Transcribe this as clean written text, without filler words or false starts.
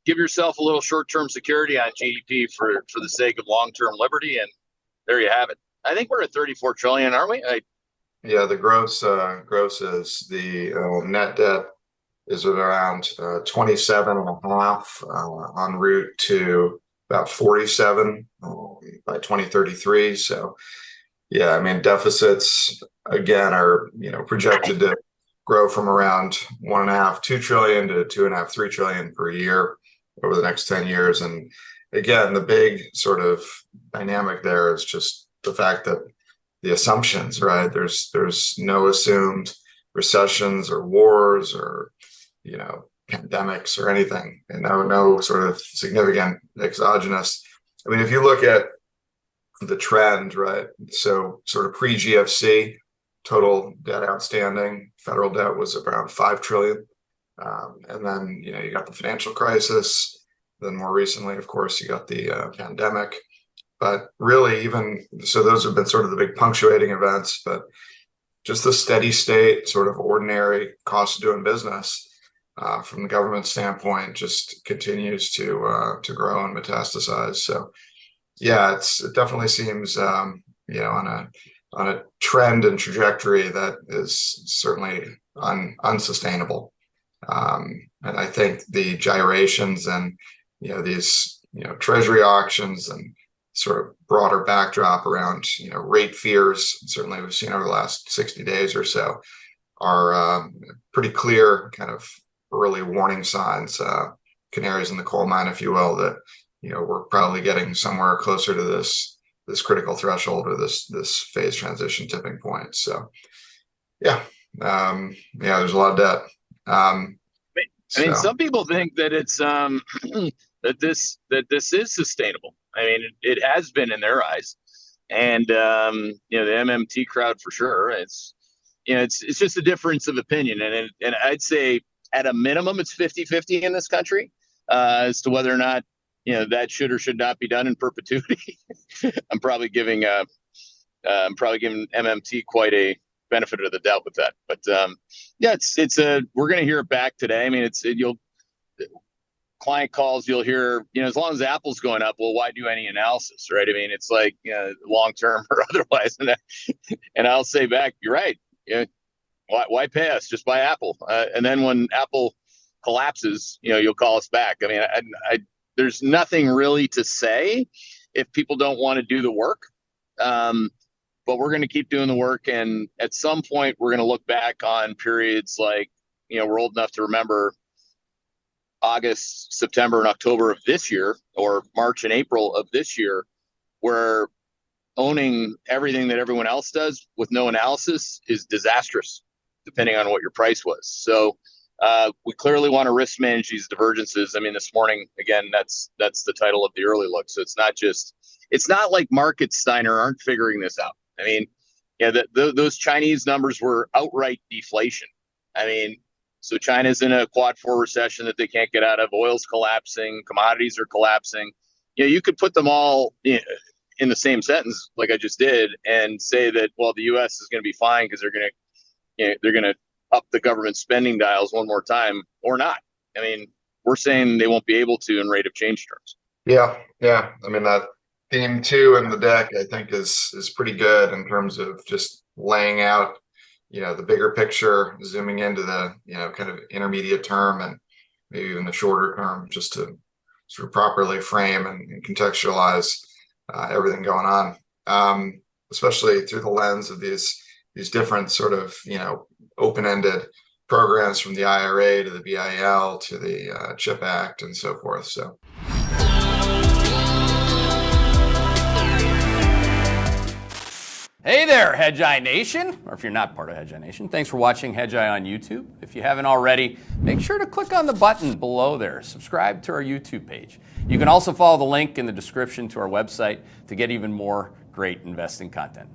give yourself a little short-term security on GDP for the sake of long-term liberty, and there you have it. I think we're at 34 trillion, aren't we? Yeah, the gross is the net debt is at around 27 and a half, en route to about 47 by 2033. So yeah, I mean, deficits again are, projected to grow from around 1.5, 2 trillion to 2.5, 3 trillion per year over the next 10 years. And again, the big sort of dynamic there is just the fact that the assumptions, right? There's no assumed recessions or wars or, pandemics or anything, and no sort of significant exogenous. I mean, if you look at the trend, right? So sort of pre-GFC, total debt outstanding, federal debt was around 5 trillion. And then, you got the financial crisis. Then more recently, of course, you got the pandemic. But really, even so, those have been sort of the big punctuating events. But just the steady state, sort of ordinary cost of doing business from the government standpoint just continues to grow and metastasize. So yeah, it definitely seems on a trend and trajectory that is certainly unsustainable. And I think the gyrations and these treasury auctions and sort of broader backdrop around rate fears, certainly we've seen over the last 60 days or so, are pretty clear kind of early warning signs, canaries in the coal mine, if you will, that we're probably getting somewhere closer to this critical threshold or this phase transition tipping point. So yeah, there's a lot of debt. I mean, some people think that it's that this is sustainable. I mean, it has been in their eyes, and the MMT crowd for sure. It's just a difference of opinion, and I'd say at a minimum it's 50-50 in this country as to whether or not that should or should not be done in perpetuity. I'm probably giving MMT quite a benefit of the doubt with that, but we're going to hear it back today. I mean, client calls, you'll hear, as long as Apple's going up, well, why do any analysis, right? I mean, it's like, long term or otherwise. And I'll say back, you're right. Why pay us? Just buy Apple. And then when Apple collapses, you'll call us back. I mean, there's nothing really to say if people don't want to do the work. But we're going to keep doing the work. And at some point, we're going to look back on periods like, we're old enough to remember August, September, and October of this year, or March and April of this year, where owning everything that everyone else does with no analysis is disastrous, depending on what your price was. So we clearly want to risk manage these divergences. I mean, this morning, again, that's the title of the early look. So it's not like markets, Steiner, aren't figuring this out. I mean, those Chinese numbers were outright deflation. I mean, so China's in a quad 4 recession that they can't get out of. Oil's collapsing. Commodities are collapsing. You could put them all in the same sentence, like I just did, and say that, well, the U.S. is going to be fine because they're going to up the government spending dials one more time, or not. I mean, we're saying they won't be able to in rate of change terms. Yeah. I mean, that theme 2 in the deck, I think, is pretty good in terms of just laying out the bigger picture, zooming into the kind of intermediate term and maybe even the shorter term, just to sort of properly frame and contextualize everything going on, especially through the lens of these different sort of open-ended programs, from the IRA to the BIL to the CHIP Act and so forth. So Hey there, Hedgeye Nation, or if you're not part of Hedgeye Nation, thanks for watching Hedgeye on YouTube. If you haven't already, make sure to click on the button below there. Subscribe to our YouTube page. You can also follow the link in the description to our website to get even more great investing content.